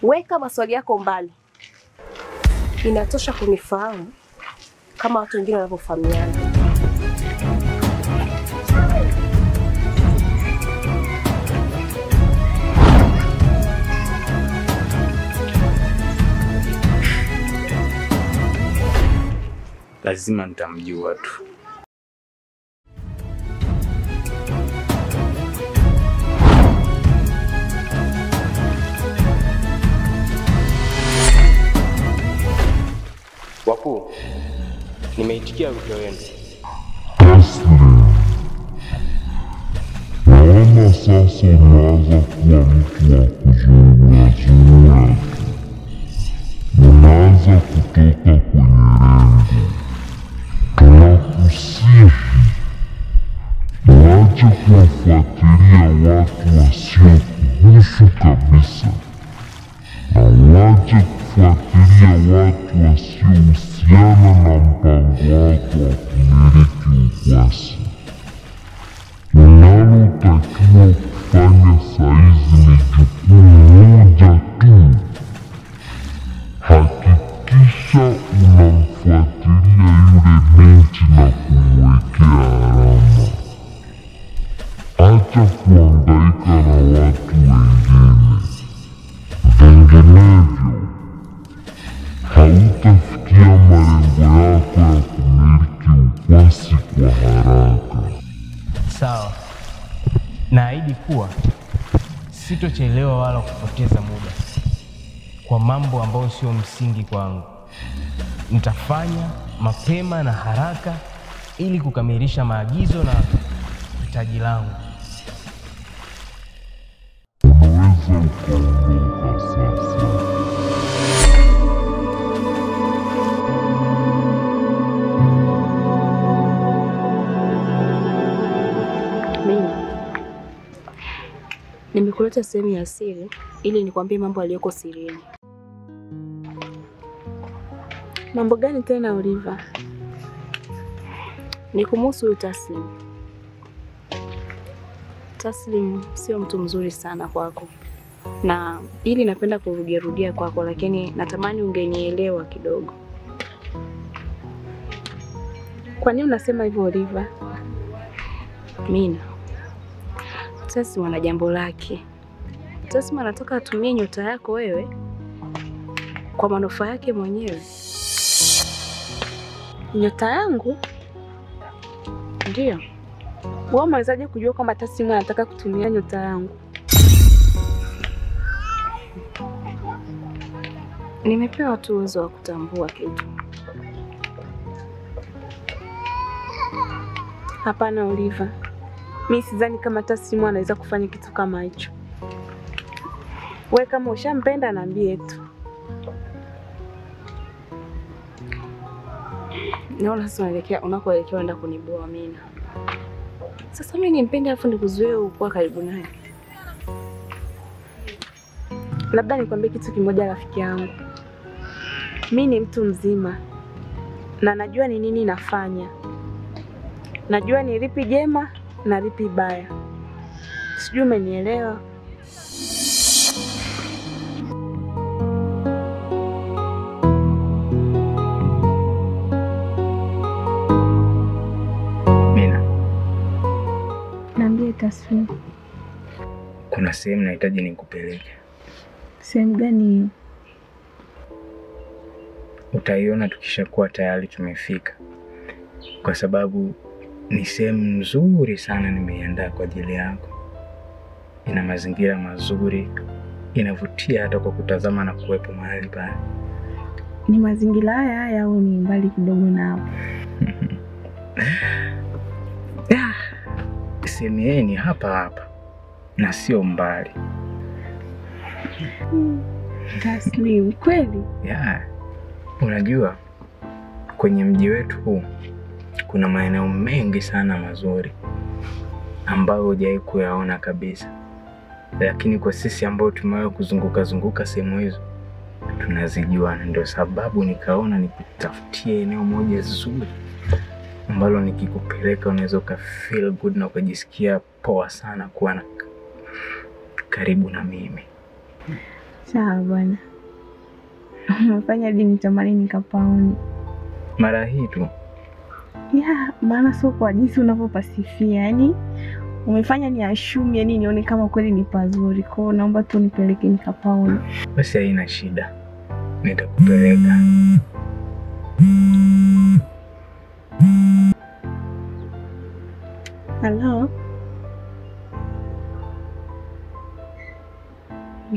Weka maswali yako mbali. Inatosha kunifahamu kama watu wengine wanavyofahamiana. Lazima nitamjua tu. Wakuu, nimeitikia wito wenu. Naona sasa unaanza kuwa mtu wa kuzungumza. Unaanza kutoka kwenye rengo. Tunakusihi waache kuwafuatilia watu wasiokuhusu kabisa, na waache kufuatilia watu wasiohusiana na mpango wako wa kumiliki ukwasi. Unalotakiwa kufanya saizi ni jukumu moja tu. Hakikisha unamfuatilia yule binti na kumwekea alama. Acha kuhangaika na watu wengine. Vinginevyo, hautafikia malengo yako ya kumiliki ukwasi kwa haraka. Sawa. Naahidi kuwa sitochelewa wala kupoteza muda kwa mambo ambayo sio msingi kwangu. Nitafanya mapema na haraka ili kukamilisha maagizo na hitaji langu. Unaweza ukaondoka sasa. Nimekuleta sehemu ya siri ili nikwambie mambo yaliyoko sirini. Mambo gani tena Oliva? Ni kumhusu Taslim. Taslim sio mtu mzuri sana kwako. Na ili napenda kurudia kwako, lakini natamani ungenielewa kidogo. Kwa nini unasema hivyo Oliva? Mina, Taslim ana jambo lake. Taslim anataka atumie nyota yako wewe kwa manufaa yake mwenyewe. Nyota yangu? Ndio. Wewe umewezaje kujua kama Taslim anataka kutumia nyota yangu? Nimepewa tu uwezo wa kutambua kitu. Hapana Oliva. Mimi sidhani kama Taslim anaweza kufanya kitu kama hicho. Wewe kama ushampenda niambie tu. Naona sasa unakoelekea unaenda kuniboa Mina. Sasa mimi nimpende afu nikuzuie ukuwa karibu naye. Labda nikwambie kitu kimoja rafiki yangu. Mimi ni mtu mzima na najua ni nini nafanya. Najua ni lipi jema na lipi baya. Sijui umenielewa? Mina, Niambie Taslim. kuna sehemu nahitaji nikupeleke. Sehemu gani? Utaiona tukishakuwa tayari tumefika. Kwa sababu ni sehemu nzuri sana nimeiandaa kwa ajili yako. Ina mazingira mazuri, inavutia hata kwa kutazama na kuwepo mahali pale. Ni mazingira haya au ni mbali kidogo na hapo? Sehemu hii ni hapa na sio mbali. Taslim, kweli? Unajua kwenye mji wetu huu kuna maeneo mengi sana mazuri ambayo hujawahi kuyaona kabisa. Lakini kwa sisi ambao tumewahi kuzunguka sehemu hizo tunazijua, na ndio sababu nikaona nikutafutie eneo moja zuri ambalo nikikupeleka unaweza feel good na ukajisikia poa sana kuwa karibu na mimi. Sawa bwana. Umefanya hadi nitamani nikapaone. Mara hii tu. Ya, maana sio kwa jinsi unavyopasifia. Yaani umefanya ni assume, yani nione kama kweli ni pazuri. Kwa hiyo naomba tu nipeleke nikapaone. Basi haina shida. Nitakupeleka. Halo?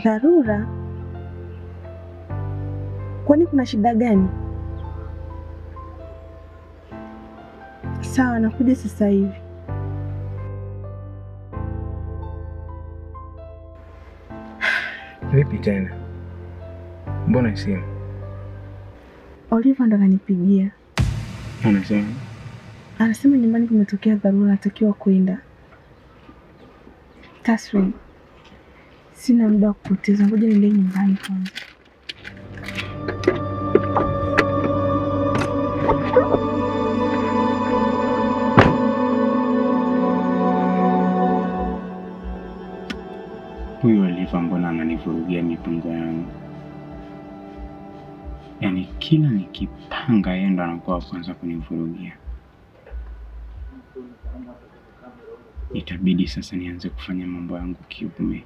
Dharura? Kwani kuna shida gani? Sawa, nakuja sasa hivi. Vipi tena? Mbona simu? Oliver ndo ananipigia. Anasema? Anasema nyumbani kumetokea dharura, natakiwa kwenda. Taswin, sina muda wa kupoteza, ngoja niende nyumbani kwanza. Huyu Oliver mbona ananivurugia mipango yangu? Yaani kila nikipanga yeye ndo anakuwa kwanza kunivurugia. Itabidi sasa nianze kufanya mambo yangu kiume.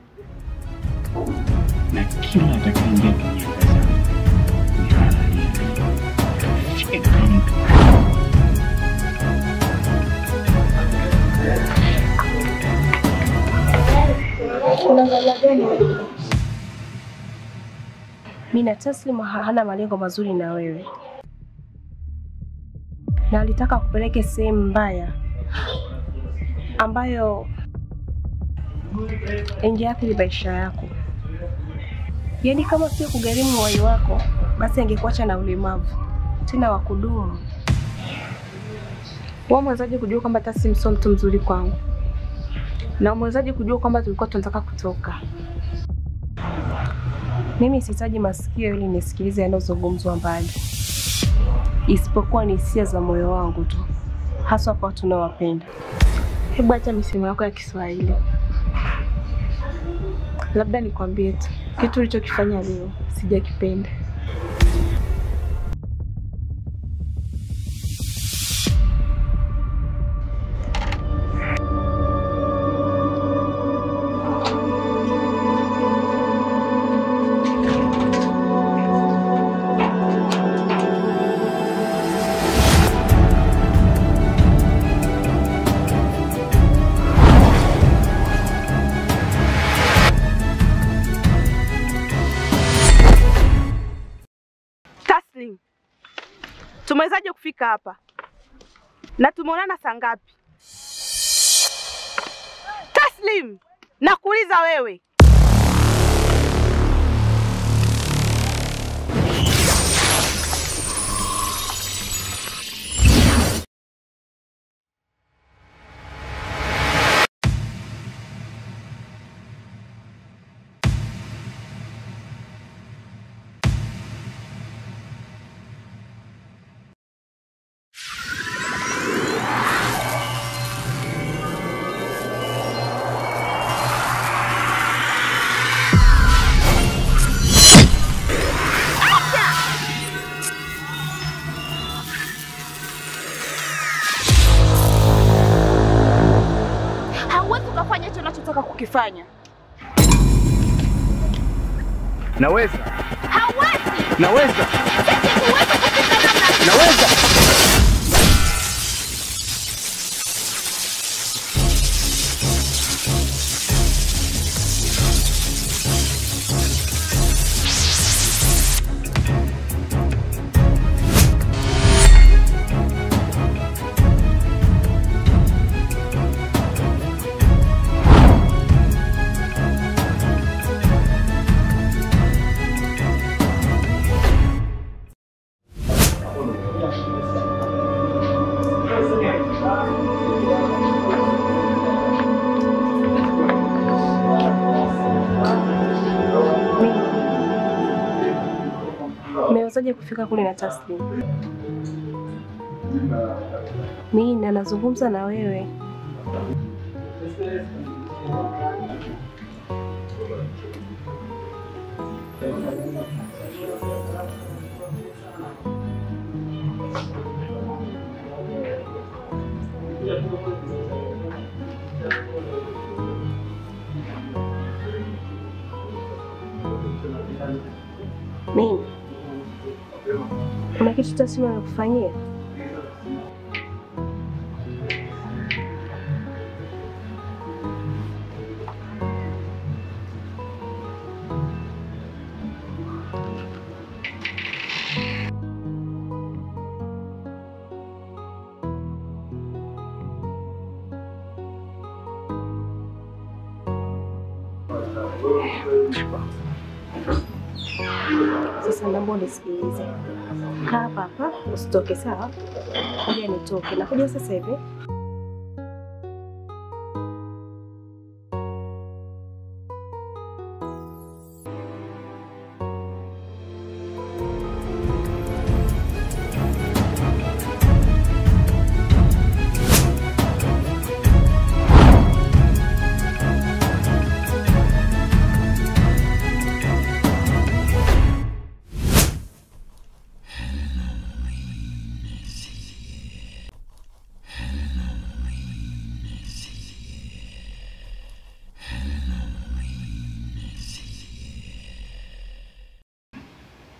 Na kila atakayeingia kwenye anga zangu ni halali. Mimi na Taslim hana malengo mazuri na wewe. Na alitaka kupeleke sehemu mbaya ambayo ingeathiri maisha yako. Yaani kama sio kugharimu uhai wako, basi angekuacha na ulemavu tena wa kudumu. Wewe mwezaje kujua kwamba Taslim sio mtu mzuri kwangu? Na mwezaje kujua kwamba tulikuwa tunataka kutoka? Mimi sihitaji masikio ili nisikilize yanayozungumzwa mbali. Isipokuwa ni hisia za moyo wangu tu, hasa kwa watu tunaowapenda. Hebu acha misemo yako ya Kiswahili. Labda nikwambie tu, kitu ulichokifanya leo sijakipenda. Tumewezaje kufika hapa? Na tumeonana saa ngapi? Taslim, nakuuliza wewe. Kukifanya. Naweza. Hawezi. Naweza. Naweza. Umewezaje kufika kule na Taslim? Mimi nazungumza na wewe. Mimi kuna kitu tasima na kufanyia. Sasa naomba unisikilize. Kaa hapa, usitoke sawa? Ngoja nitoke. Nakuja sasa hivi.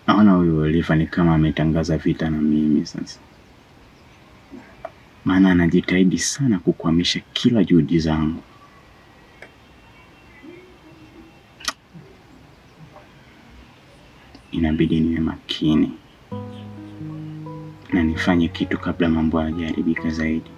Naona huyu Oliva ni kama ametangaza vita na mimi sasa. Maana anajitahidi sana kukwamisha kila juhudi zangu. Inabidi niwe makini na nifanye kitu kabla mambo hayajaribika zaidi.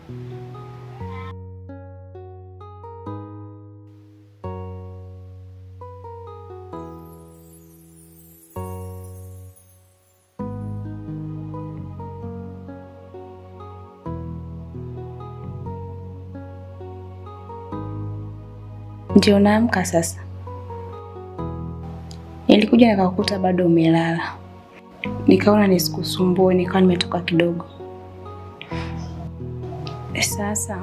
Ndio naamka sasa. Nilikuja nikakukuta bado umelala. Nikaona nisikusumbue, nikawa nimetoka kidogo. Sasa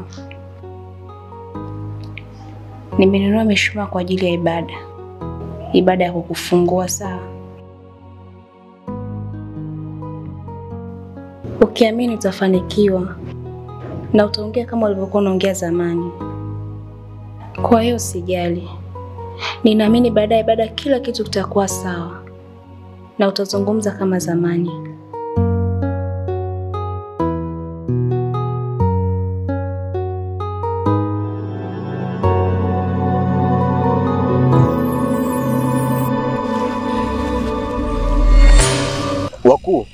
nimenunua mishumaa kwa ajili ya ibada. Ibada ya kukufungua sawa. Ukiamini utafanikiwa na utaongea kama ulivyokuwa unaongea zamani. Kwa hiyo usijali. Ninaamini baada ya ibada kila kitu kitakuwa sawa na utazungumza kama zamani. Wakuu,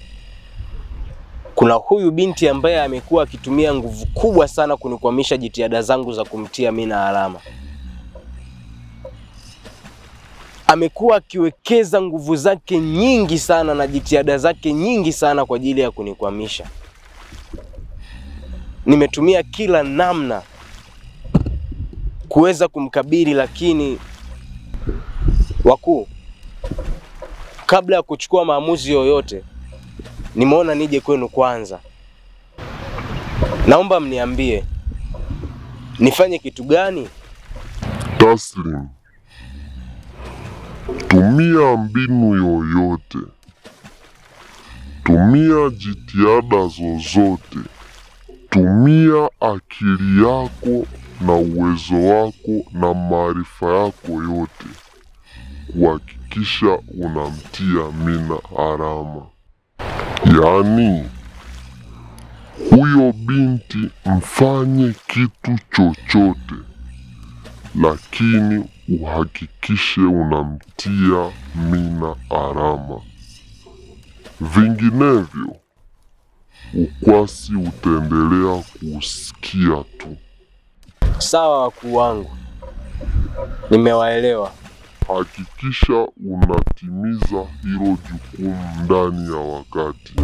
kuna huyu binti ambaye amekuwa akitumia nguvu kubwa sana kunikwamisha jitihada zangu za kumtia Mina alama. Amekuwa akiwekeza nguvu zake nyingi sana na jitihada zake nyingi sana kwa ajili ya kunikwamisha. Nimetumia kila namna kuweza kumkabili, lakini wakuu, kabla ya kuchukua maamuzi yoyote, nimeona nije kwenu kwanza. Naomba mniambie nifanye kitu gani? Taslim, tumia mbinu yoyote, tumia jitihada zozote, tumia akili yako na uwezo wako na maarifa yako yote kuhakikisha unamtia Mina alama. Yaani, huyo binti mfanye kitu chochote, lakini uhakikishe unamtia Mina alama. Vinginevyo, ukwasi utaendelea kusikia tu. Sawa wakuu wangu, nimewaelewa. Hakikisha unatimiza hilo jukumu ndani ya wakati.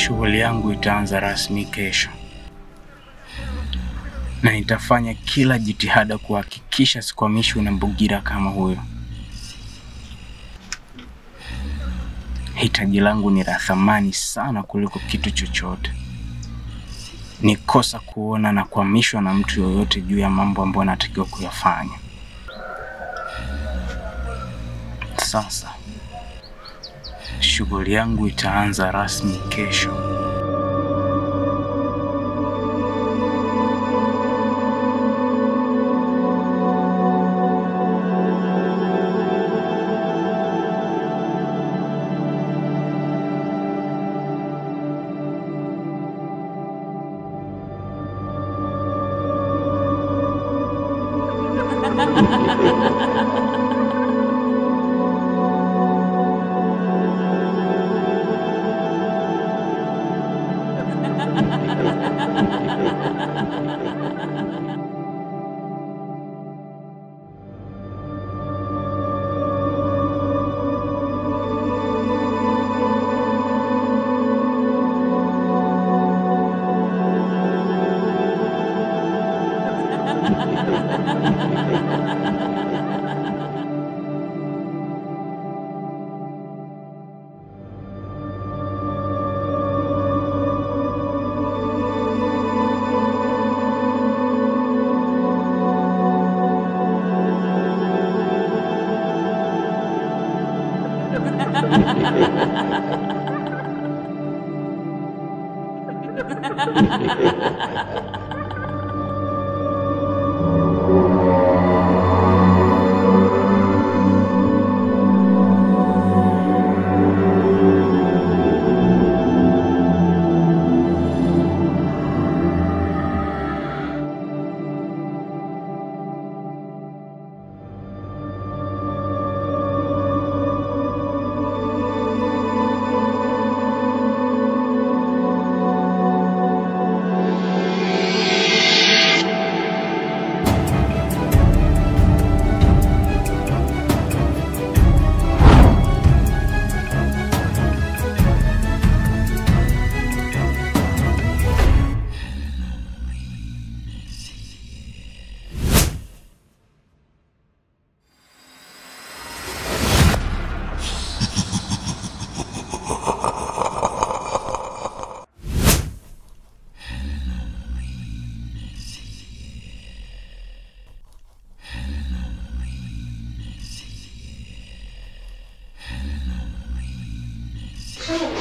Shughuli yangu itaanza rasmi kesho, na nitafanya kila jitihada kuhakikisha sikwamishwi na mbugira kama huyo. Hitaji langu ni la thamani sana kuliko kitu chochote. Ni kosa kuona na kuhamishwa na mtu yoyote juu ya mambo ambayo natakiwa kuyafanya. Sasa shughuli yangu itaanza rasmi kesho.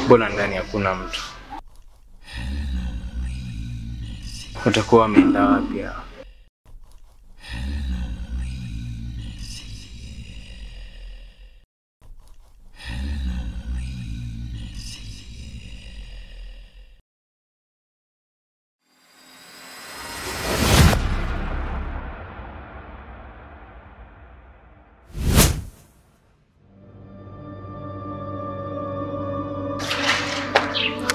Mbona ndani hakuna mtu? Utakuwa wameenda wapi hao?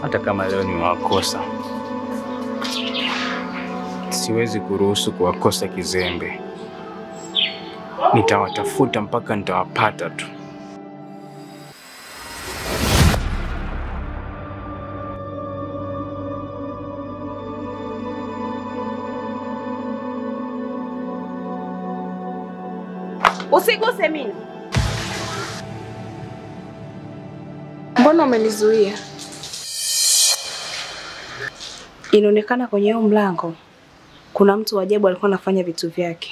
Hata kama leo nimewakosa, siwezi kuruhusu kuwakosa kizembe. Nitawatafuta mpaka nitawapata tu. Usiguse mimi. Mbona umenizuia? Inaonekana kwenye huo mlango kuna mtu wa ajabu alikuwa anafanya vitu vyake.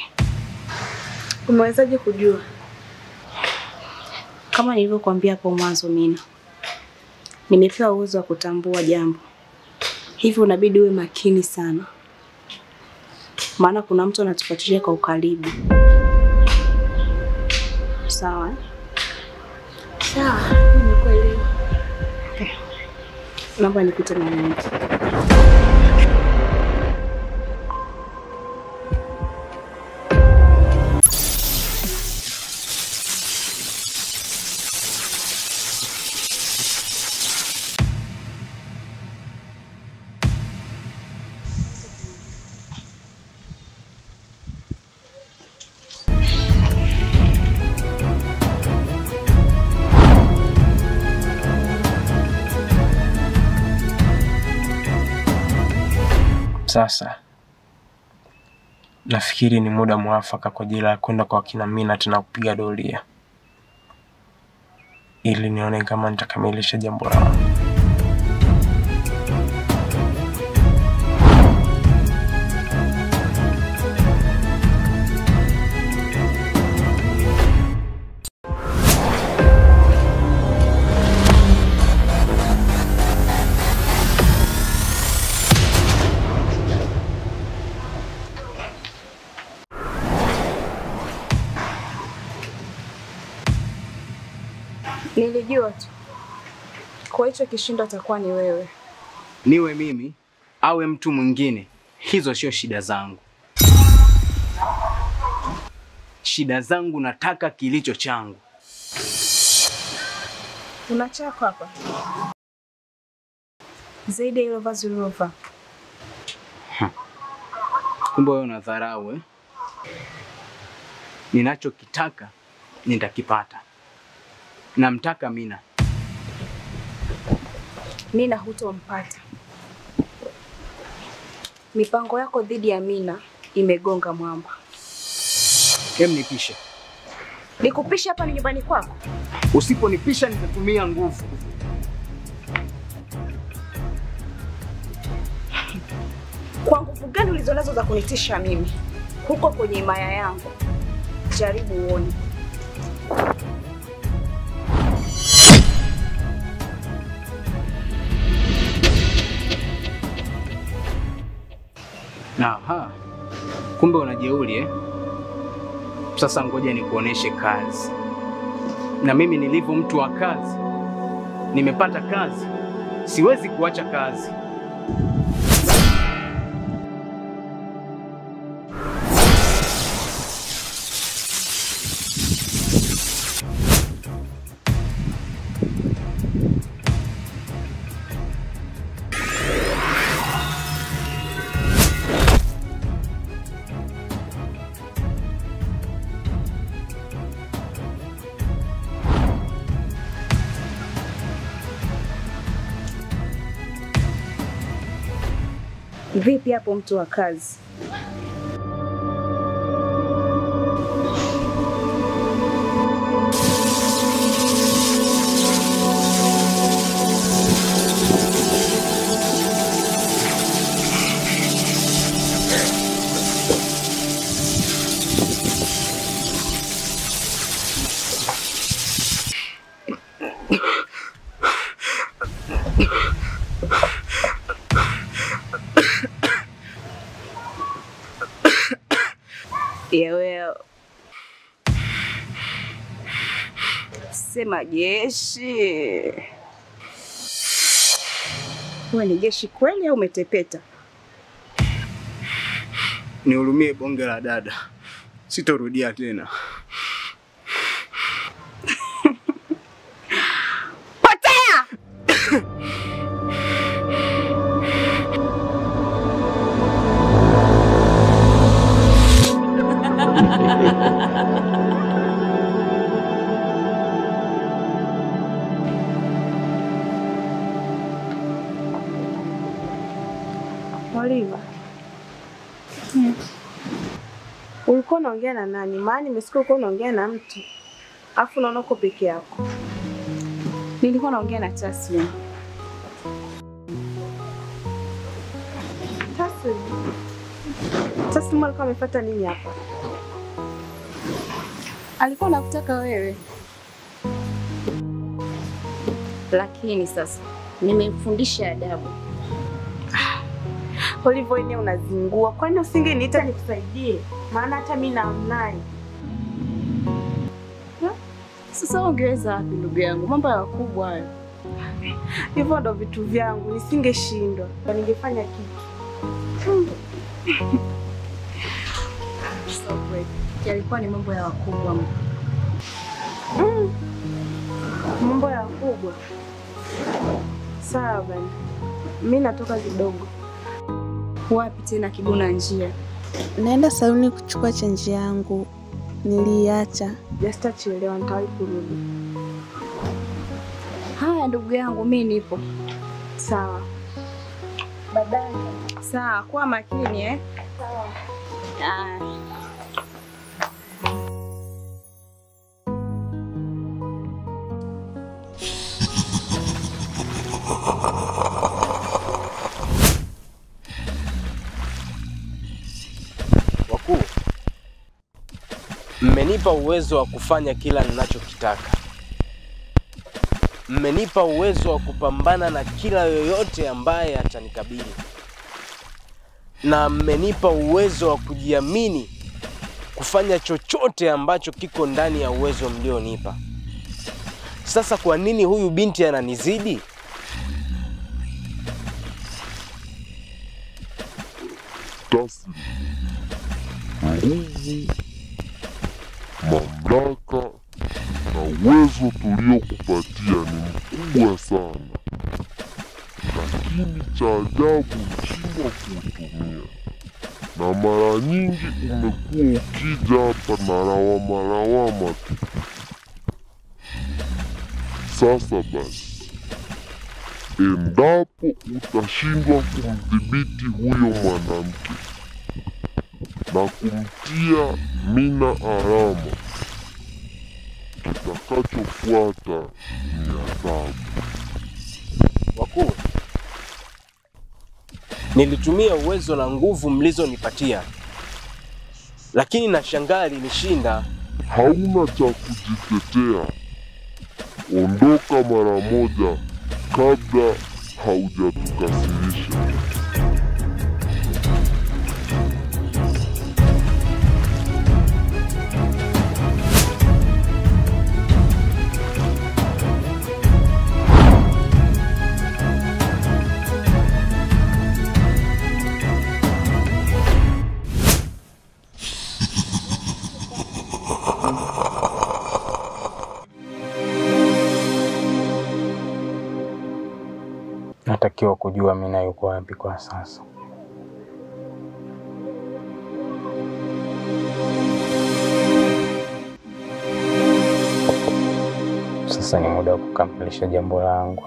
Umewezaje kujua? Kama nilivyokuambia hapo mwanzo, Mina, nimepewa uwezo wa kutambua jambo. Hivyo unabidi uwe makini sana. Maana kuna mtu anatufuatilia kwa ukaribu. Sawa? Sawa, nimekuelewa. Okay. Naomba nikute na mimi. Sasa nafikiri ni muda mwafaka kwa ajili ya kwenda kwa kina Mina tena kupiga doria, ili nione kama nitakamilisha jambo lao. Nilijua tu kwa hicho kishindo atakuwa ni wewe. Niwe mimi awe mtu mwingine, hizo sio shida zangu. Shida zangu nataka kilicho changu. Una chako hapa zaidi ya hilo vazi ulilovaa. Kumbe wewe unadharau eh? Ninachokitaka nitakipata. Namtaka Mina. Mina hutompata. Mipango yako dhidi ya Mina imegonga mwamba. Nipishe. Nikupishe hapa ni nyumbani kwako? Usiponipisha nitatumia nguvu. Kwa nguvu gani ulizonazo za kunitisha mimi? Huko kwenye himaya yangu. Jaribu uone. Aha. Kumbe unajeuri eh? Sasa ngoja nikuoneshe kazi. Na mimi nilivyo mtu wa kazi. Nimepata kazi. Siwezi kuacha kazi. Vipi hapo mtu wa kazi? Yewe sema jeshi. Wewe ni jeshi kweli au umetepeta? Nihurumie bonge la dada. Sitorudia tena. Potea! Oliva. Ulikuwa unaongea na nani? Maana nimesikia ulikuwa unaongea na mtu. Afu unaona uko peke yako. Nilikuwa naongea na Taslim. Taslim alikuwa amefuata nini hapa? Alikuwa anakutaka wewe. Lakini sasa nimemfundisha adabu. Oliva, wewe unazingua. Kwani usingeniita nikusaidie? Maana hata mimi namnai. Sasa ungeweza wapi ndugu yangu? Mambo ya wakubwa hayo. Hivyo ndo vitu vyangu, nisingeshindwa. Ningefanya kitu. So great. Yalikuwa ni mambo ya wakubwa. Mambo ya wakubwa. Sawa bana. Mimi natoka kidogo. Wapi tena kibuna njia? Naenda saluni kuchukua chenji yangu. Niliacha. Just chelewa nitawahi kurudi. Haya ndugu yangu, mimi nipo. Sawa. Baadaye. Sawa, kuwa makini eh. Sawa. Wakuu, mmenipa uwezo wa kufanya kila ninachokitaka. Mmenipa uwezo wa kupambana na kila yoyote ambaye atanikabili. Na mmenipa uwezo wa kujiamini kufanya chochote ambacho kiko ndani ya uwezo mlionipa. Sasa kwa nini huyu binti ananizidi? Taslim, nguvu, mamlaka na uwezo tuliokupatia ni mkubwa sana, lakini cha ajabu unashindwa kuutumia, na mara nyingi umekuwa ukija hapa na lawama tu. Sasa basi, endapo utashindwa kumdhibiti huyo mwanamke na kumtia Mina alama, kitakachofuata ni adhabu. Wakuu, nilitumia uwezo na nguvu mlizonipatia, lakini nashangaa alinishinda. Hauna cha kujitetea. Ondoka mara moja kabla haujatukasirisha. Natakiwa kujua Mina yuko wapi kwa sasa. Sasa ni muda wa kukamilisha jambo langu.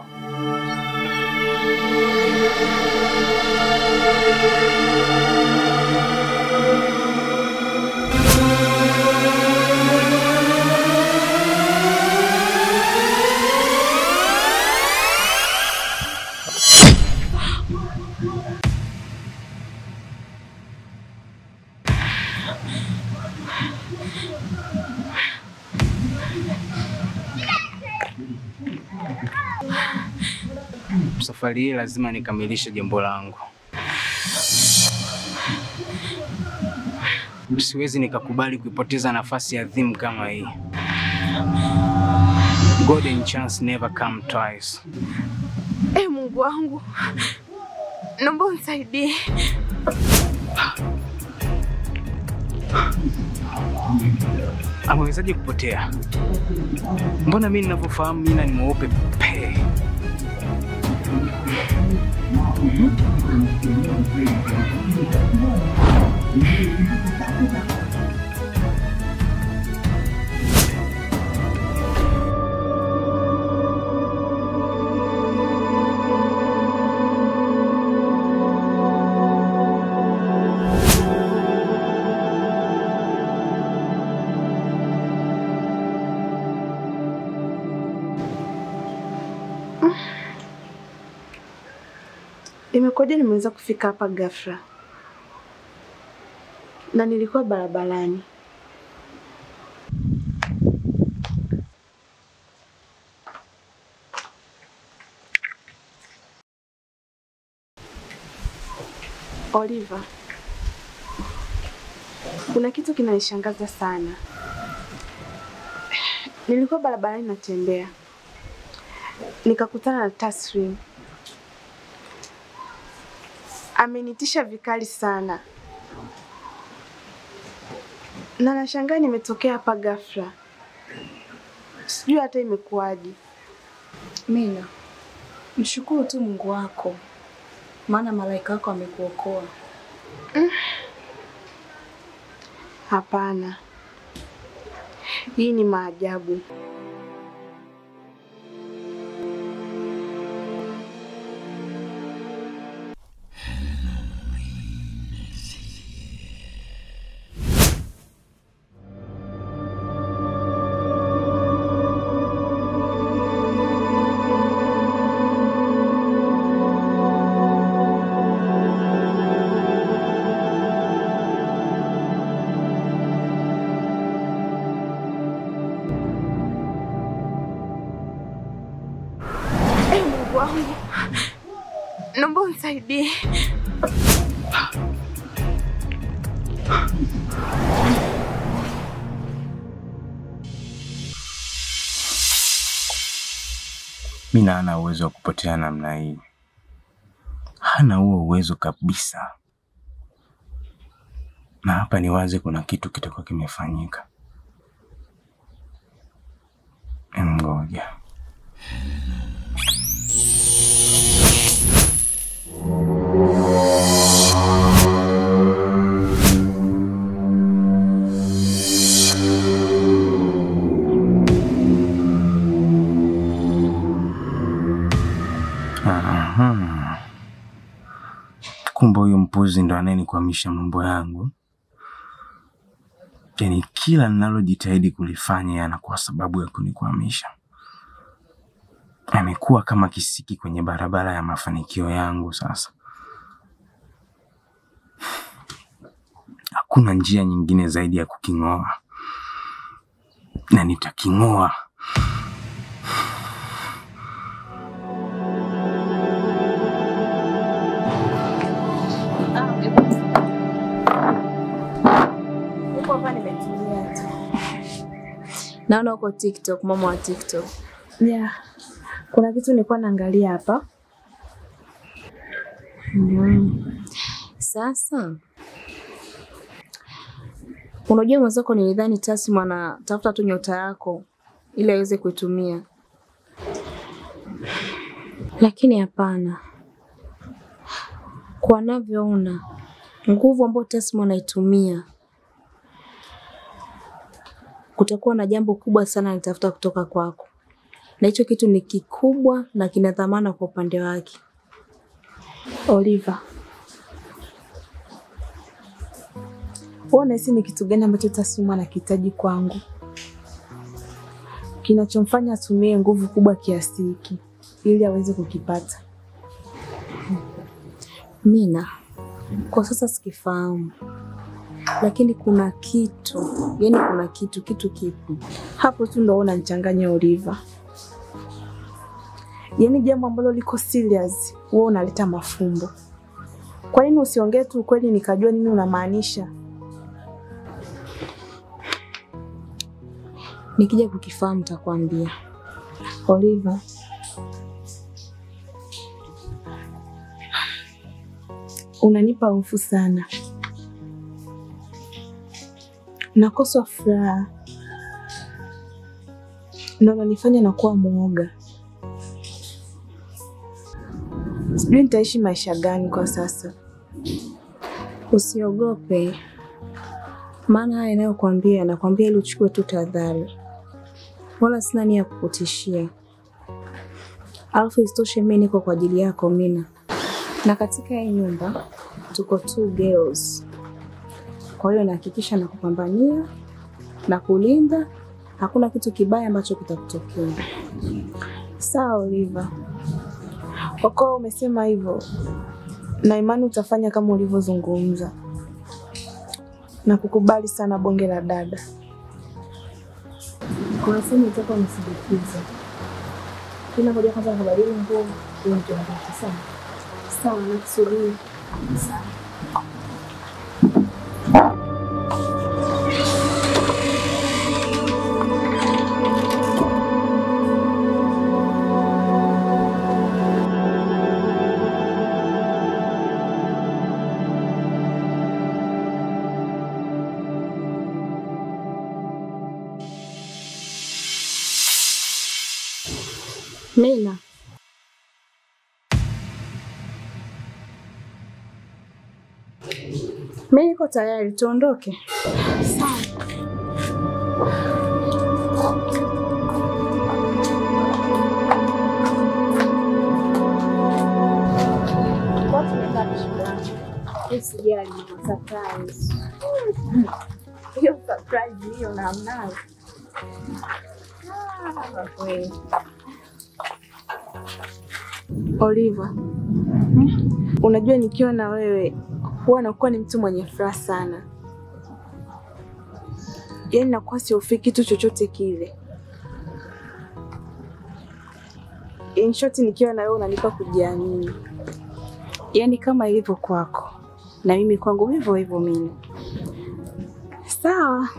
Safari hii lazima nikamilishe jambo langu. Siwezi nikakubali kuipoteza nafasi adhimu kama hii. Golden chance never come twice. Mungu wangu, naomba unisaidie. Amewezaje kupotea? Mbona mimi ninavyofahamu Mina ni mweupe pe? Imekuwaje nimeweza kufika hapa ghafla? Na nilikuwa barabarani. Oliver, kuna kitu kinanishangaza sana. Nilikuwa barabarani natembea, nikakutana na Taslim. Amenitisha vikali sana. Na nashangaa nimetokea hapa ghafla. Sijui hata imekuwaje. Mina, mshukuru tu Mungu wako, maana malaika wako amekuokoa. Hapana. Hii ni maajabu. wangu. Naomba unisaidie. Mina hana uwezo wa kupotea namna hii. Hana huo uwezo kabisa. Na hapa ni wazi kuna kitu kitakuwa kimefanyika. Ngoja. Kumbe huyu mpuzi ndo anayenikwamisha mambo yangu. Yaani kila ninalojitahidi kulifanya yanakuwa sababu ya kunikwamisha. Amekuwa kama kisiki kwenye barabara ya mafanikio yangu sasa. Hakuna njia nyingine zaidi ya kuking'oa. Na nitaking'oa. Naona uko TikTok, mama wa TikTok. Yeah. Kuna kitu nilikuwa naangalia hapa. Sasa unajua mwenzako nilidhani Tasi mwana tafuta tu nyota yako ili aweze kuitumia. Lakini hapana. Kwa navyoona nguvu ambayo Tasi mwana itumia, kutakuwa na jambo kubwa sana nitafuta kutoka kwako. Na hicho kitu ni kikubwa na kina dhamana kwa upande wake. Oliver. Unahisi ni kitu gani ambacho Tasi mwana anahitaji kwangu? Kinachomfanya atumie nguvu kubwa kiasi hiki ili aweze kukipata? Mina, kwa sasa sikifahamu. Lakini kuna kitu, yani kuna kitu kipo. Hapo tu ndo unanichanganya Oliver. Yani jambo ambalo liko serious, wewe unaleta mafumbo. Kwa nini usiongee tu kweli nikajua nini unamaanisha? Nikija kukifahamu nitakwambia. Oliver. Unanipa hofu sana. Nakosa furaha. Ndio unanifanya nakuwa muoga. Sijui nitaishi maisha gani kwa sasa. Usiogope. Maana haya ninayokuambia nakwambia ili uchukue tu tahadhari. Wala sina nia kukutishia. Alafu isitoshe mimi niko kwa ajili yako Mina. Na katika hii nyumba tuko 2 girls. Kwa hiyo nahakikisha nakupambania na kulinda, hakuna kitu kibaya ambacho kitakutokea. Sawa Oliver. Kwa kuwa umesema hivyo, na imani utafanya kama ulivyozungumza. Na kukubali sana bonge la dada. Kwa sababu nitaka unisindikize. Kila moja kwanza kubadili nguo, ndio tunataka sana. Sawa, nakusubiri. Sawa. Mina. Mimi niko tayari, tuondoke. Sawa. Watu wanaenda kushindana. Usijali, surprise. Hiyo surprise hiyo na mnao. Kweli. Oliver. Unajua nikiwa na wewe huwa nakuwa ni mtu mwenye furaha sana. Yaani nakuwa sihofi kitu chochote kile. In short, nikiwa na wewe unanipa kujiamini. Yaani kama ilivyo kwako na mimi kwangu hivyo hivyo mimi. Sawa.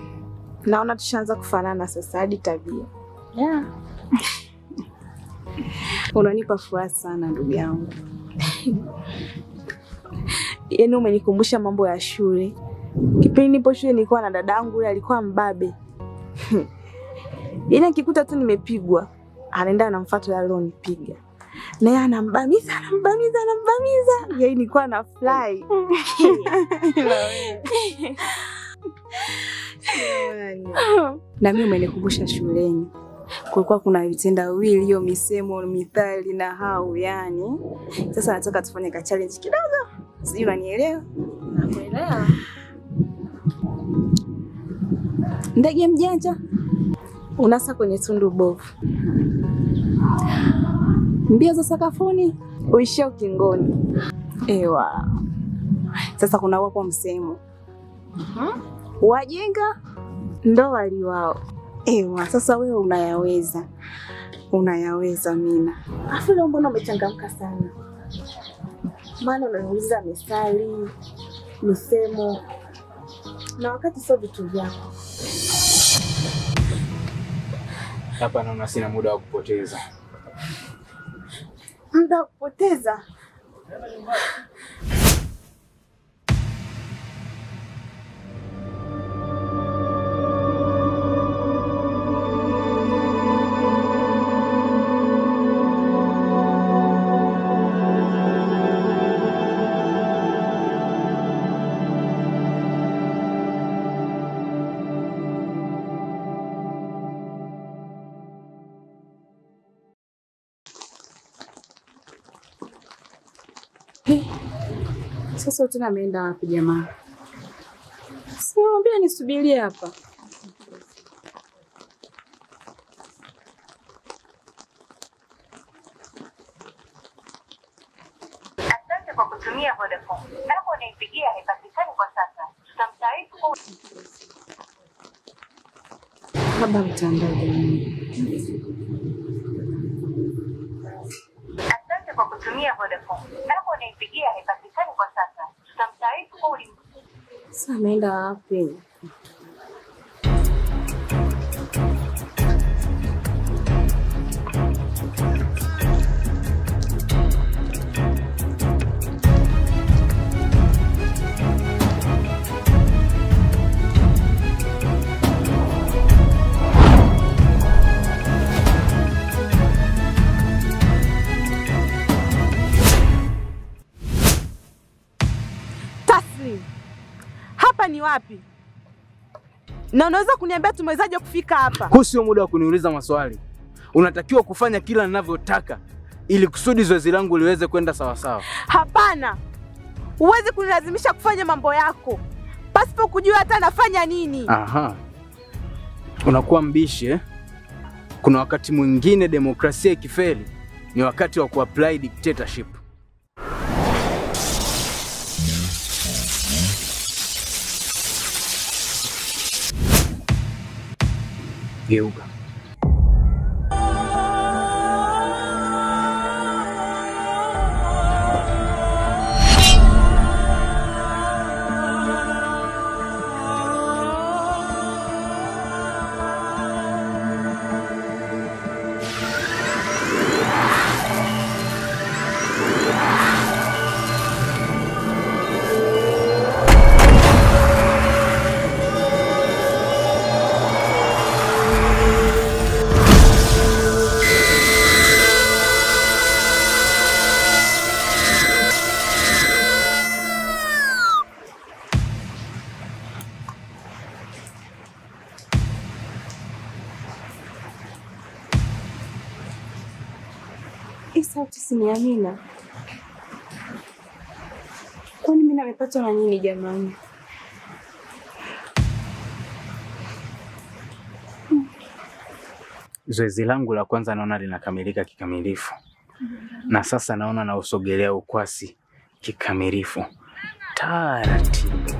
Naona tushaanza kufanana sasa hadi tabia. Yeah. Unanipa furaha sana ndugu yangu. Yaani umenikumbusha mambo ya shule. Kipindi nipo shule nilikuwa na dadangu, yule alikuwa mbabe. Yaani akikuta tu nimepigwa, anaenda anamfuata yule alonipiga. Na yeye anambamiza. Yaani nilikuwa na fly. Na mimi umenikumbusha shuleni. Kulikuwa kuna vitendawili, hiyo misemo, mithali na hau yani. Sasa nataka tufanye ka challenge kidogo. Sijui unanielewa? Nakuelewa. Ndege mjanja unasa kwenye tundu bovu. Mbio za sakafuni uishia ukingoni. Ewa. Sasa kuna wapo msemo. Wajinga ndo wali wao. Ewa, sasa wewe unayaweza. Unayaweza Mina. Afu leo mbona umechangamka sana? Maana unaniuliza misali, misemo. Na wakati sio vitu vyako. Hapa naona sina muda wa kupoteza. Muda wa kupoteza? Sasa tena ameenda wapi jamaa? Simwambia nisubirie hapa. Asante kwa kutumia Vodafone. Namba unaipigia haipatikani kwa sasa. Tutamtaarifu kwa Haba mtandao jamani. Asante kwa kutumia Vodafone. Namba unaipigia haipatikani kwa sasa. Tutamtaarifu kwa Sasa ameenda wapi? Hapa ni wapi? Na unaweza kuniambia tumewezaje kufika hapa? Huu sio muda wa kuniuliza maswali. Unatakiwa kufanya kila ninavyotaka ili kusudi zoezi langu liweze kwenda sawa sawa. Hapana. Huwezi kunilazimisha kufanya mambo yako pasipo kujua hata nafanya nini. Aha. Unakuwa mbishi eh? Kuna wakati mwingine demokrasia ikifeli ni wakati wa kuapply dictatorship. Geuka. Sauti si ni Amina. Kwani mimi nimepatwa na nini jamani? Zoezi langu la kwanza naona linakamilika kikamilifu. Na sasa naona na usogelea ukwasi kikamilifu. Taratibu.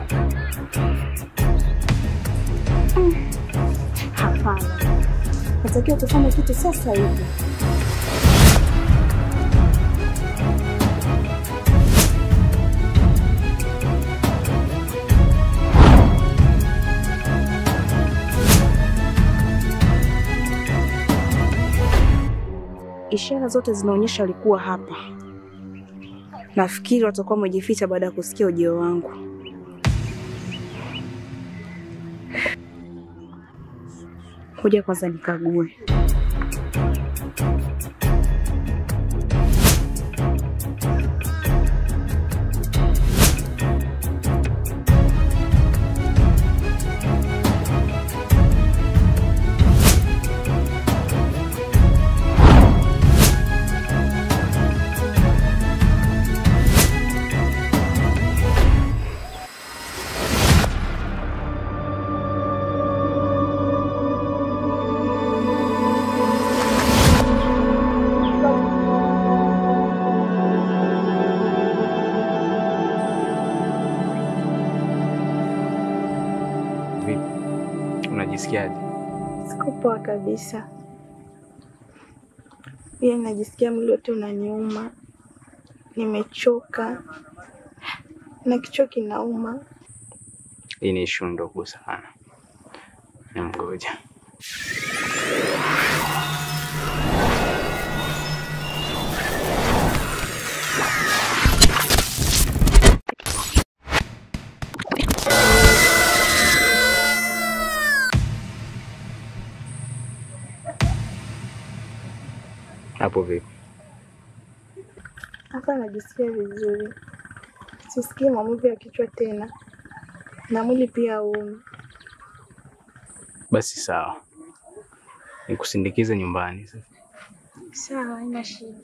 Hapana. Natakiwa tufanye kitu sasa hivi. ishara zote zinaonyesha alikuwa hapa. Nafikiri watakuwa wamejificha baada ya kusikia ujio wangu. Ngoja kwanza nikague. Unajisikiaje? Siko poa kabisa. Pia najisikia mwili wote unaniuma. Nimechoka. Na kichwa kinauma. Hii ni issue ndogo sana. Ngoja. Hapo vipi? Hapa najisikia vizuri. Sisikii maumivu ya kichwa tena. Na mwili pia hauumi. Basi sawa. Nikusindikize nyumbani sasa. Sawa, haina shida.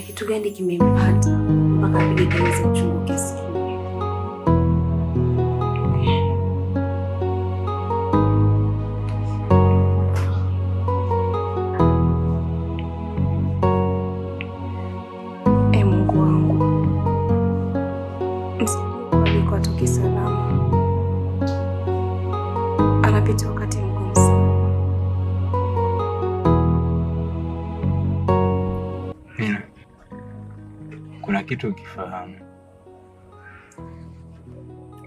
Kitu gani kimempata mpaka apige kelele za uchungu kiasi hiki? Mungu wangu, msijui kwa atoke salama. Anapita wakati mgumu sana. Kuna kitu ukifahamu.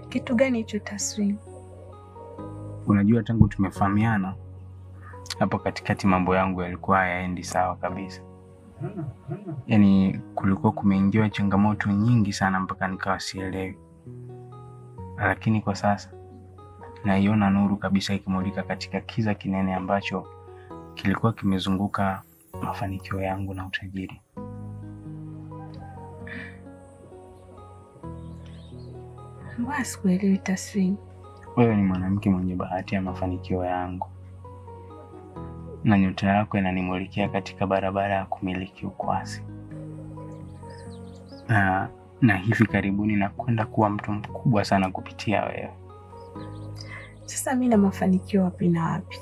Kitu gani hicho Taswini? Unajua tangu tumefahamiana hapo katikati mambo yangu yalikuwa hayaendi sawa kabisa. Yaani kulikuwa kumeingiwa changamoto nyingi sana mpaka nikawa sielewi. Lakini kwa sasa naiona nuru kabisa ikimulika katika kiza kinene ambacho kilikuwa kimezunguka mafanikio yangu na utajiri. Mbona sikuelewi Taswini? Wewe ni mwanamke mwenye bahati ya mafanikio yangu. Na nyota yako inanimulikia katika barabara ya kumiliki ukwasi. Na hivi karibuni nakwenda kuwa mtu mkubwa sana kupitia wewe. Sasa mimi na mafanikio wapi na wapi?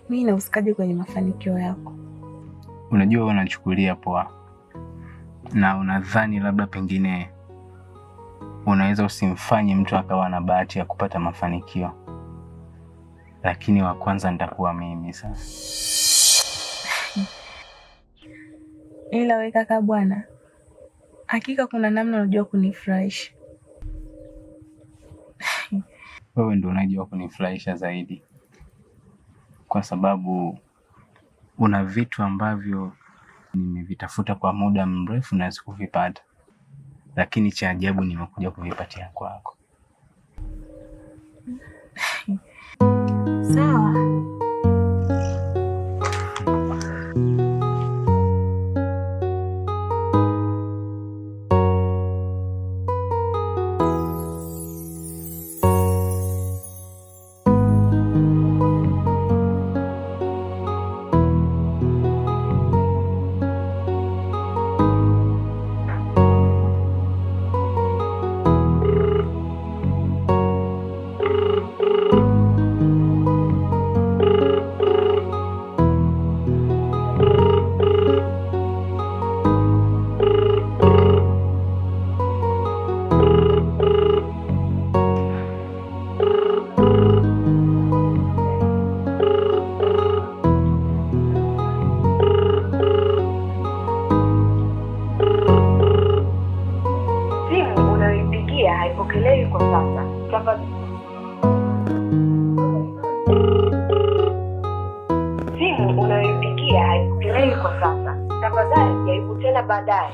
Mimi nahusikaje kwenye mafanikio yako? Unajua unachukulia poa. Na unadhani labda pengine unaweza usimfanye mtu akawa na bahati ya kupata mafanikio. Lakini wa kwanza nitakuwa mimi sasa. Ila wewe kaka bwana, hakika kuna namna unajua kunifurahisha. Wewe ndio unajua kunifurahisha zaidi. Kwa sababu una vitu ambavyo nimevitafuta kwa muda mrefu na sikuvipata. Lakini cha ajabu nimekuja kuvipatia kwako. Sawa. baadaye.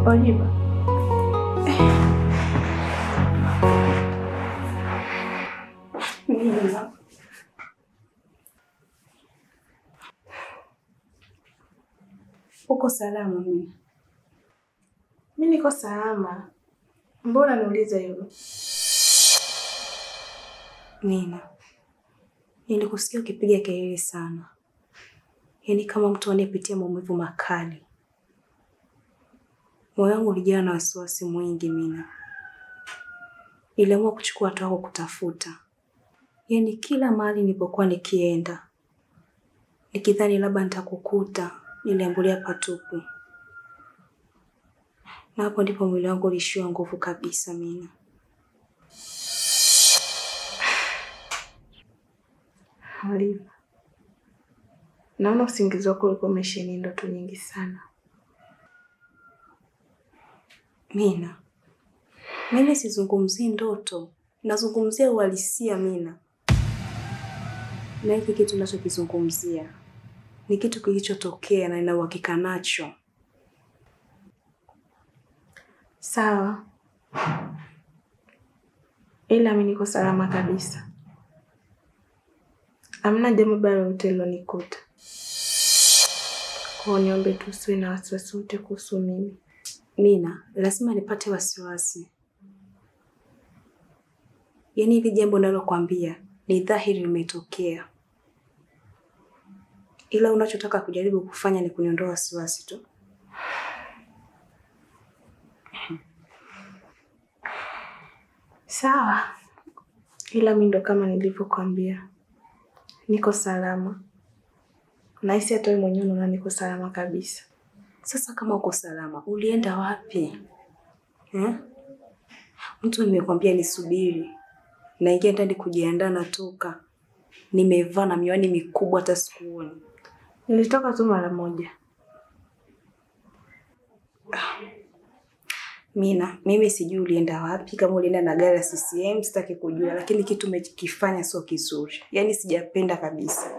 Oliva. Uko salama mimi? Mimi niko salama. Mbona niuliza hivyo? Nina, nilikusikia ukipiga kelele sana. Yaani kama mtu anayepitia maumivu makali. Moyo wangu ulijaa na wasiwasi mwingi Mina. Niliamua kuchukua hatua yako kutafuta. Yaani kila mahali nilipokuwa nikienda, nikidhani labda nitakukuta, niliambulia patupu. Na hapo ndipo mwili wangu ulishiwa nguvu kabisa Mina. Oliva. Naona usingizi wako ulikuwa umesheheni ndoto nyingi sana. Mina, mimi sizungumzii ndoto, nazungumzia uhalisia Mina. Na hiki kitu ninachokizungumzia ni kitu kilichotokea na nina uhakika nacho. Sawa. Ila mimi niko salama kabisa. Hamna jambo baya lolote lilonikuta. Kwa niombe tu usiwe na wasiwasi wote kuhusu mimi. Mina, lazima nipate wasiwasi. Yaani hili jambo nalokuambia ni dhahiri limetokea. Ila unachotaka kujaribu kufanya ni kuniondoa wasiwasi tu. Sawa. Ila mimi ndo kama nilivyokuambia. Niko salama. Nahisi hata wewe mwenyewe unaona niko salama kabisa. Sasa kama uko salama, ulienda wapi? Mtu nimekwambia nisubiri. Naingia ndani kujiandaa natoka. Nimevaa na miwani mikubwa hata sikuoni. Nilitoka tu mara moja. Mina, mimi sijui ulienda wapi, kama ulienda na gari ya CCM sitaki kujua, lakini kitu umekifanya sio kizuri. Yaani sijapenda kabisa.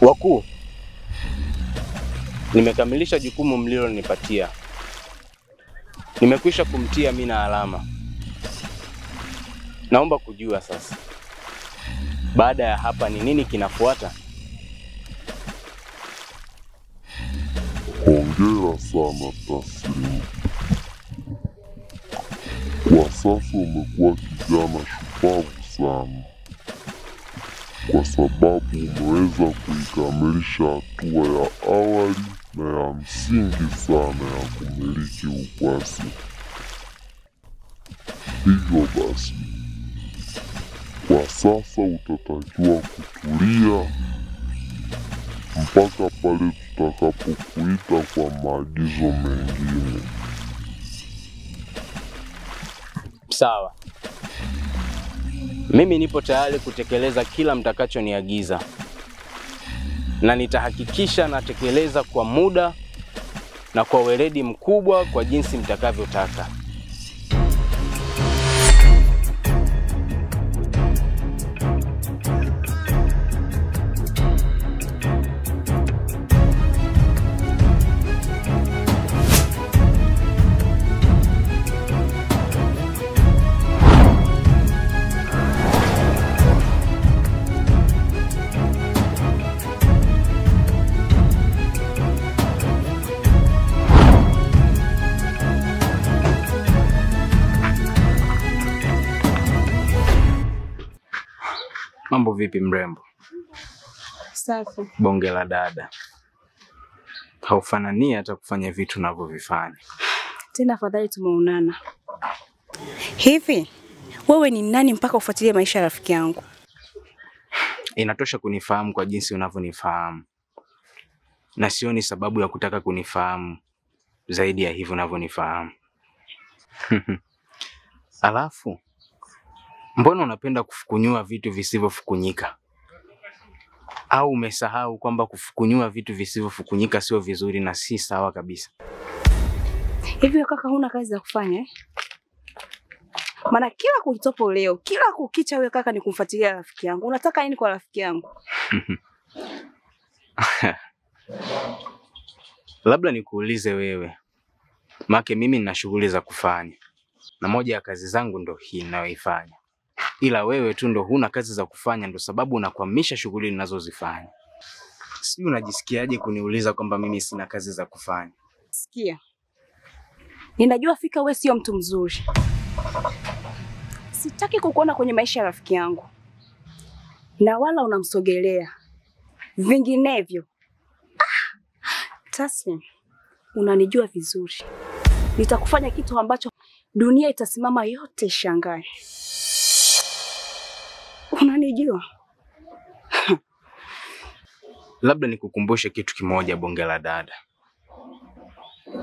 Wakuu, nimekamilisha jukumu mlilonipatia. Nimekwisha kumtia Mina alama. Naomba kujua sasa, baada ya hapa ni nini kinafuata? Hongera sana Taslimu. Kwa sasa umekuwa kijana shupavu sana, kwa sababu umeweza kuikamilisha hatua ya awali na ya msingi sana ya kumiliki ukwasi. Hivyo basi, kwa sasa utatakiwa kutulia mpaka pale tutakapokuita kwa maagizo mengine. Sawa. Mimi nipo tayari kutekeleza kila mtakachoniagiza. Na nitahakikisha natekeleza kwa muda na kwa weledi mkubwa kwa jinsi mtakavyotaka. Mambo vipi mrembo? Safi. Bonge la dada. Haufanani hata kufanya vitu unavyovifanya. Tena afadhali tumeonana. Hivi wewe ni nani mpaka ufuatilie maisha ya rafiki yangu? Inatosha kunifahamu kwa jinsi unavyonifahamu. Na sioni sababu ya kutaka kunifahamu zaidi ya hivyo unavyonifahamu. Alafu, mbona unapenda kufukunyua vitu visivyofukunyika? Au umesahau kwamba kufukunyua vitu visivyofukunyika sio vizuri na si sawa kabisa? Hivi kaka huna kazi za kufanya eh? Maana kila kuitopo leo, kila kukicha wewe kaka ni kumfuatilia rafiki yangu. Unataka nini kwa rafiki yangu? Labda nikuulize wewe. Maana mimi nina shughuli za kufanya. Na moja ya kazi zangu ndo hii ninayoifanya. Ila wewe tu ndo huna kazi za kufanya, ndo sababu unakwamisha shughuli ninazozifanya. Sijui unajisikiaje kuniuliza kwamba mimi sina kazi za kufanya? Sikia. Ninajua fika wewe sio mtu mzuri. Sitaki kukuona kwenye maisha ya rafiki yangu. Na wala unamsogelea. Vinginevyo. Taslim, unanijua vizuri. Nitakufanya kitu ambacho dunia itasimama yote ishangae. Unanijua? Labda nikukumbushe kitu kimoja bonge la dada.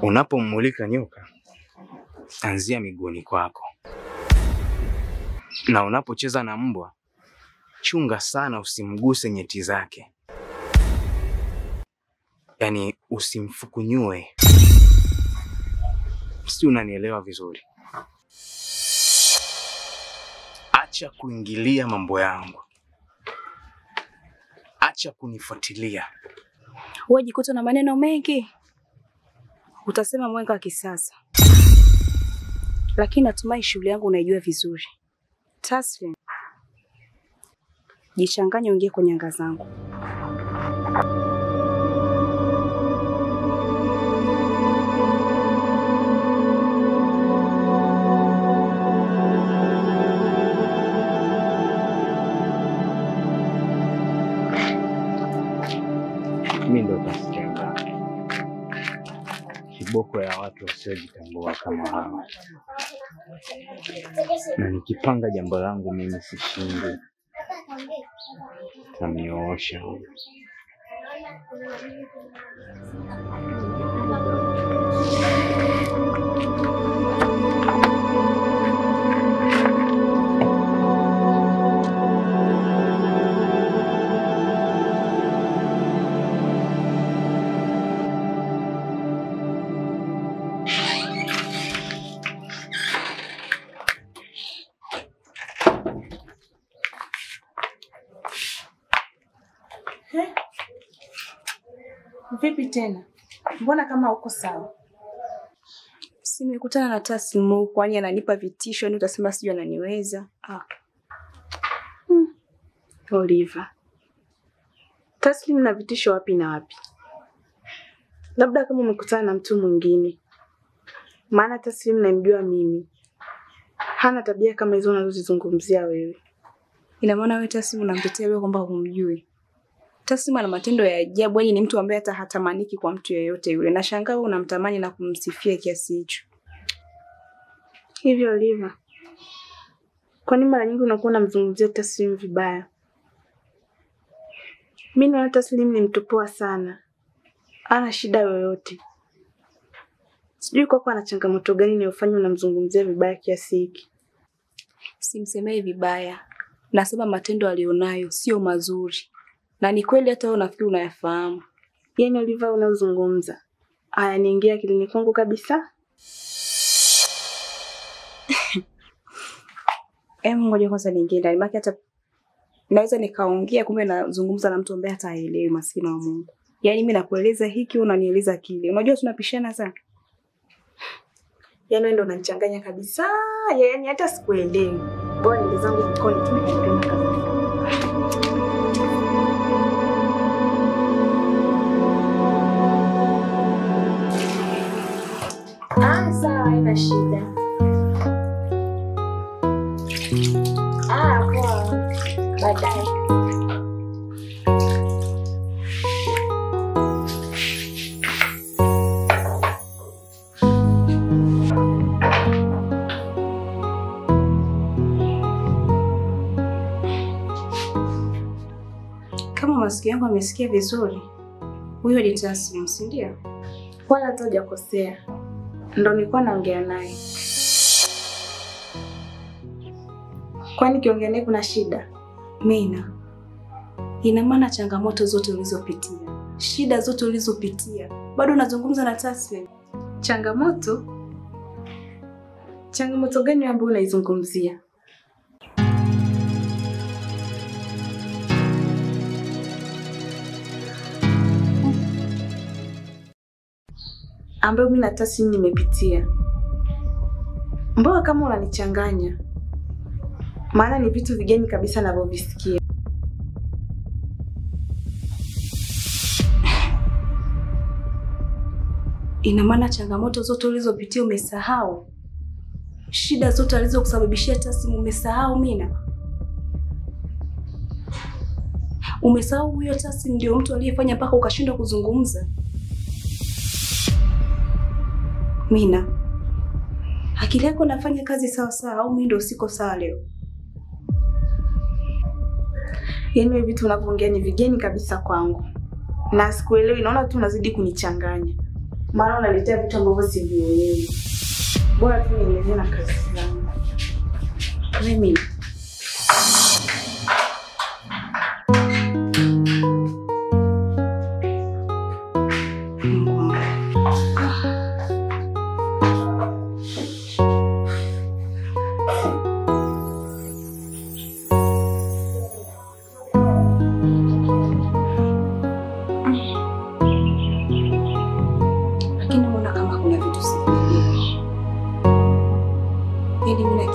Unapomulika nyoka, anzia miguuni kwako. Na unapocheza na mbwa, chunga sana usimguse nyeti zake. Yaani usimfukunyue. Si unanielewa vizuri? Acha kuingilia mambo yangu. Acha kunifuatilia. Wewe jikuta na maneno mengi. Utasema mwenga wa kisasa. Lakini natumai shughuli yangu unaijua vizuri. Taslim, jichanganye uingie kwenye anga zangu. Mimi ndo tasema. Kiboko ya watu wasiojitambua kama hawa. Na nikipanga jambo langu mimi sishindi. Tamnyoosha. Vipi tena? Mbona kama uko sawa? Simekutana na Taslim kwani ananipa vitisho, ni utasema sijui ananiweza. Oliva. Taslim na vitisho wapi na wapi? Labda kama umekutana na mtu mwingine. Maana Taslim namjua mimi. Hana tabia kama hizo unazozizungumzia wewe. Ina maana wewe Taslim unamtetea wewe kwamba humjui. Taslim ana matendo ya ajabu, ni mtu ambaye hata hatamaniki kwa mtu yeyote yule. Nashangaa wewe unamtamani na kumsifia kiasi hicho. Hivyo Oliva. Kwani mara nyingi unakuwa unamzungumzia Taslim vibaya? Mimi naona Taslim ni mtu poa sana. Hana shida yoyote. Sijui kwako ana changamoto gani inayofanya unamzungumzia vibaya kiasi hiki. Simsemei vibaya. Nasema matendo alionayo sio mazuri. Na ni kweli hata wewe unafikiri unayafahamu. Yaani Oliva unazungumza. Haya niingia akilini kwangu kabisa. Ngoja kwanza niingie ndani. Maana hata naweza nikaongea kumbe nazungumza na mtu ambaye hata haelewi, maskini wa Mungu. Yaani mimi nakueleza hiki unanieleza kile. Unajua tunapishana sana. Yaani ndio unanichanganya kabisa. Yaani hata sikuelewi. Bora ndio zangu mkono tu nipenda kabisa. Sawa, haina shida. Poa. Baadaye. masikio yangu amesikia vizuri, huyo ni Taslim, si ndio? Wala hata hujakosea. Ndo nilikuwa naongea naye. Kwani kiongea naye kuna shida? Mina, ina maana changamoto zote ulizopitia, shida zote ulizopitia, bado unazungumza na Taslim? Changamoto? Changamoto gani ambayo unaizungumzia? Ambayo mimi na Taslim nimepitia. Mbona kama unanichanganya? Maana ni vitu vigeni kabisa ninavyovisikia. Ina maana changamoto zote ulizopitia umesahau? Shida zote alizokusababishia Taslim umesahau Mina? Umesahau huyo Taslim ndio mtu aliyefanya mpaka ukashindwa kuzungumza? Mina, akili yako inafanya kazi sawa sawa au mimi ndio siko sawa leo? Yaani vitu unavyoongea ni vigeni kabisa kwangu. Na sikuelewi, naona tu unazidi kunichanganya. Maana unaletea vitu ambavyo sivielewi. Bora tu niendelee na kazi zangu. Mimi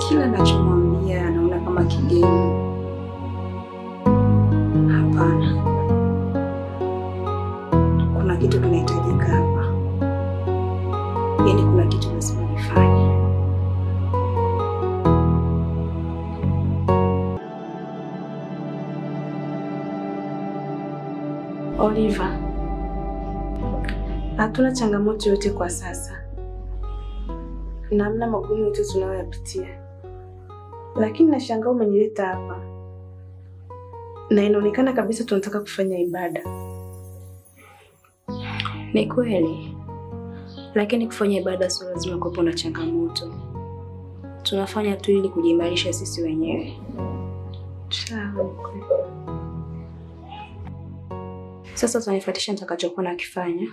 kila nachomwambia anaona kama kigeni. Hapana, kuna kitu kinahitajika hapa. Yaani kuna kitu lazima nifanye. Oliver, hatuna changamoto yote kwa sasa. Na hamna magumu yote tunayoyapitia. Lakini nashangaa umenileta hapa. Na inaonekana kabisa tunataka kufanya ibada. Ni kweli. Lakini kufanya ibada sio lazima kuwepo na changamoto. Tunafanya tu ili kujiimarisha sisi wenyewe. Sawa. Sasa utanifuatisha nitakachokuwa nakifanya.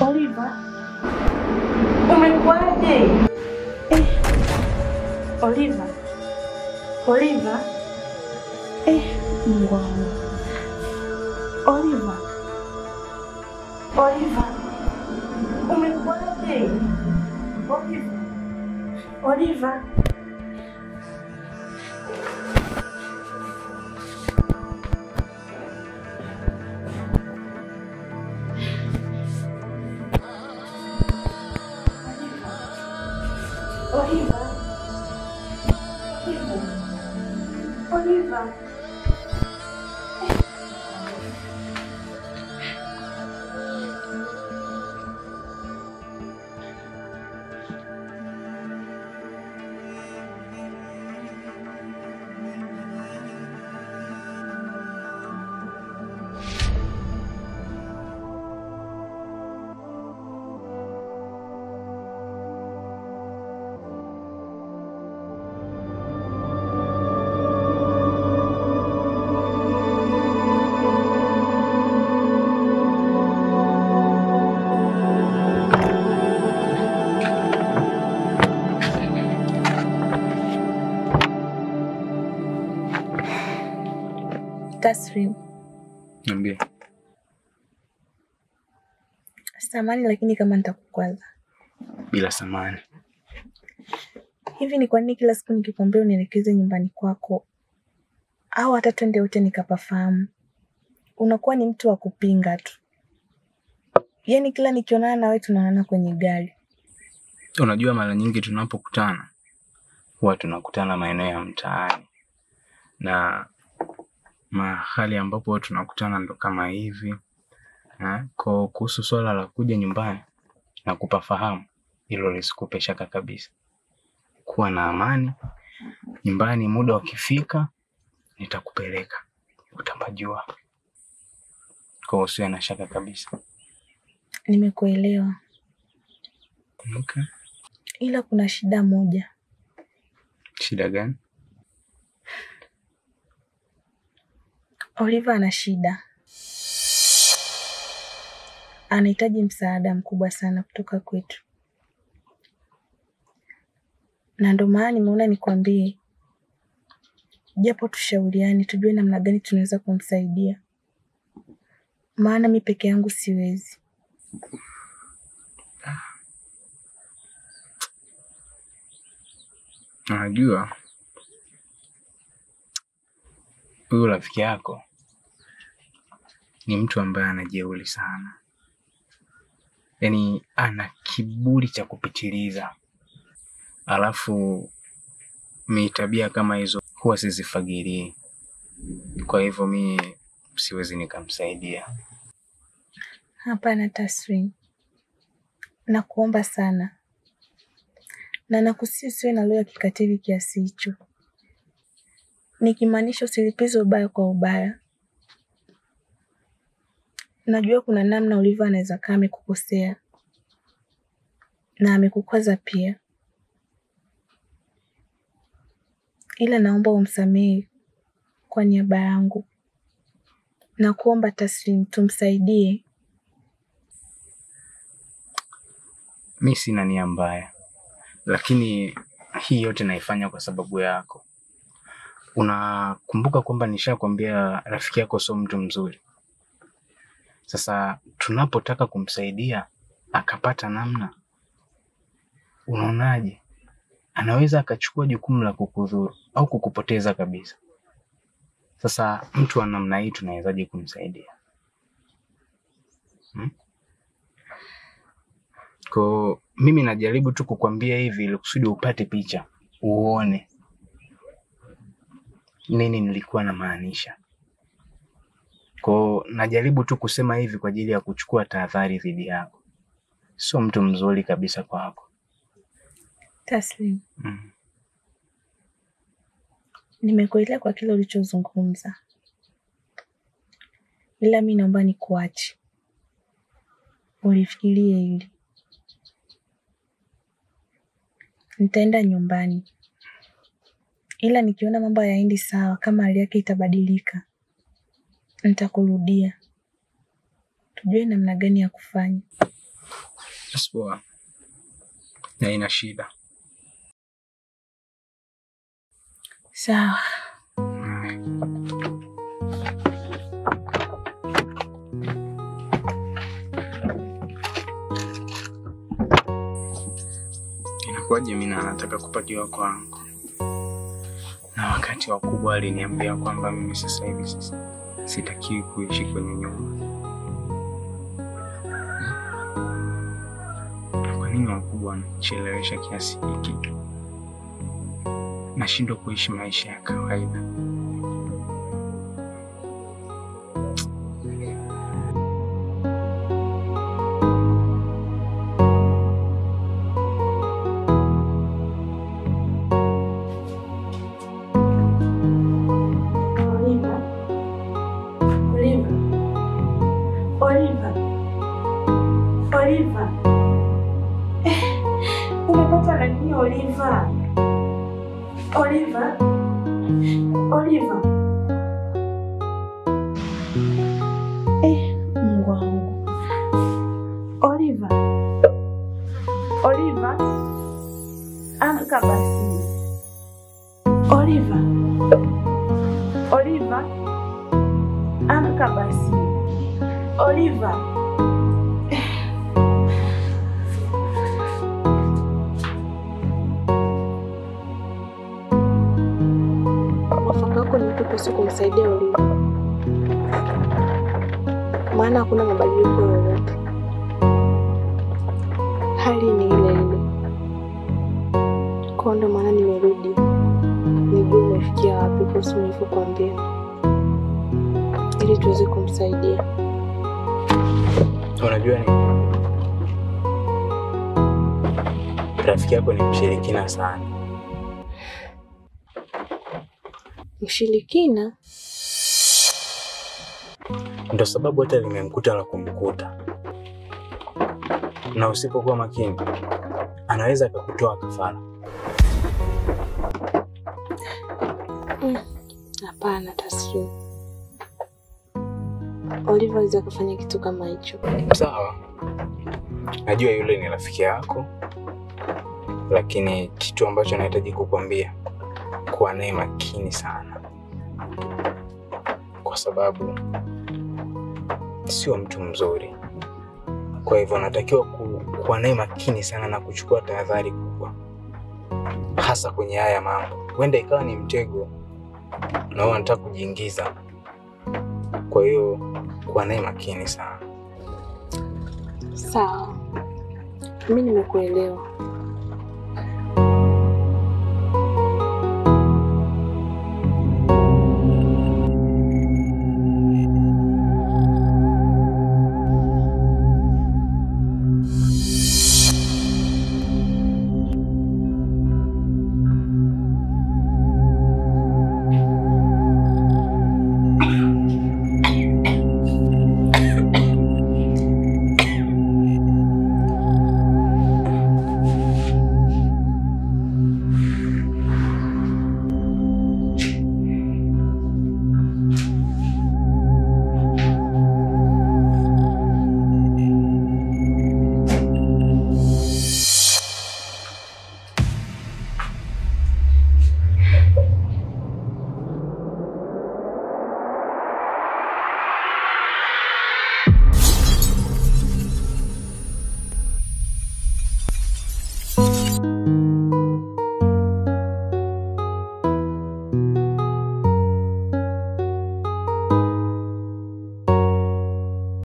Oliver. Umekuaje? Oliver. Mungu wangu. Oliver. Umekuaje? Oliver. wangu. Tasrim. Niambie. Samahani lakini kama nitakukwaza. Bila samahani. Hivi ni kwa nini kila siku nikikwambia unielekeze nyumbani kwako au hata twende wote nikapafahamu, unakuwa ni mtu wa kupinga tu? Yaani kila nikionana na wewe tunaonana kwenye gari. Unajua mara nyingi tunapokutana huwa tunakutana maeneo ya mtaani. Na mahali ambapo tunakutana ndo kama hivi. Kwa kuhusu swala la kuja nyumbani na kupafahamu, hilo lisikupe shaka kabisa. Kuwa na amani. Nyumbani muda ukifika nitakupeleka. Utapajua. Kwa usiwe na shaka kabisa. Nimekuelewa. Okay. Ila kuna shida moja. Shida gani? Oliver ana shida. Anahitaji msaada mkubwa sana kutoka kwetu. Na ndo maana nimeona nikwambie, japo tushauriane tujue namna gani tunaweza kumsaidia. Maana mimi peke yangu siwezi. Unajua huyu rafiki yako ni mtu ambaye anajeuri sana. Yaani ana kiburi cha kupitiliza. Alafu tabia kama hizo huwa sizifagirii. Kwa hivyo mimi siwezi nikamsaidia. Hapana Tasrim. Nakuomba sana. Na nakusihi usiwe na roho ya kikatili kiasi hicho. Nikimaanisha usilipize ubaya kwa ubaya. Najua kuna namna Oliver anaweza kama amekukosea. Na amekukwaza pia. Ila naomba umsamehe kwa niaba yangu. Nakuomba Taslim, tumsaidie. Mimi sina nia mbaya. Lakini hii yote naifanya kwa sababu yako. Unakumbuka kwamba nishakwambia rafiki yako sio mtu mzuri. Sasa tunapotaka kumsaidia akapata namna, unaonaje? Anaweza akachukua jukumu la kukudhuru au kukupoteza kabisa. Sasa mtu wa namna hii tunawezaje kumsaidia? Kwa mimi najaribu tu kukwambia hivi ili kusudi upate picha, uone nini nilikuwa namaanisha. Kwa najaribu tu kusema hivi kwa ajili ya kuchukua tahadhari dhidi yako. Sio mtu mzuri kabisa kwako. Taslim. Nimekuelewa kwa kile ulichozungumza. Ila mimi naomba nikuache. Ulifikirie hili. Nitaenda nyumbani. Ila nikiona mambo hayaendi sawa, kama hali yake itabadilika, nitakurudia. Tujue namna gani ya kufanya. Sawa. Na ina shida. Sawa. Inakuwaje mimi nataka kupakiwa kwangu? Na wakati wakubwa aliniambia kwamba mimi sasa hivi sitakiwi kuishi kwenye nyumba. Kwa nini wakubwa wanachelewesha kiasi hiki? Nashindwa kuishi maisha ya kawaida. Oliva. Umepata na nini Oliva? Oliva. Oliva. Mungu wangu. Oliva. Oliva. Amka basi. Oliva. Oliva. Amka basi. Oliva. Mwafaka wako ni kuhusu kumsaidia Oliva. Maana hakuna mabadiliko yoyote. Hali ni ile ile. Kwa ndo maana nimerudi. Nijue umefikia wapi kuhusu nilivyokuambia. Ili tuweze kumsaidia. Unajua nini? Rafiki yako ni mshirikina sana. Mshirikina? Ndio sababu hata limemkuta la kumkuta. Na usipokuwa makini, anaweza akakutoa kafara. Hapana, tasio. Oliva anaweza kufanya kitu kama hicho. Sawa. Najua yule ni rafiki yako. Lakini kitu ambacho nahitaji kukwambia, kuwa naye makini sana. Kwa sababu sio mtu mzuri. Kwa hivyo natakiwa kuwa naye makini sana na kuchukua tahadhari kubwa. Hasa kwenye haya mambo. Huenda ikawa ni mtego na wewe unataka kujiingiza. Kwa hiyo kuwa naye makini sana. Sawa. Mimi nimekuelewa.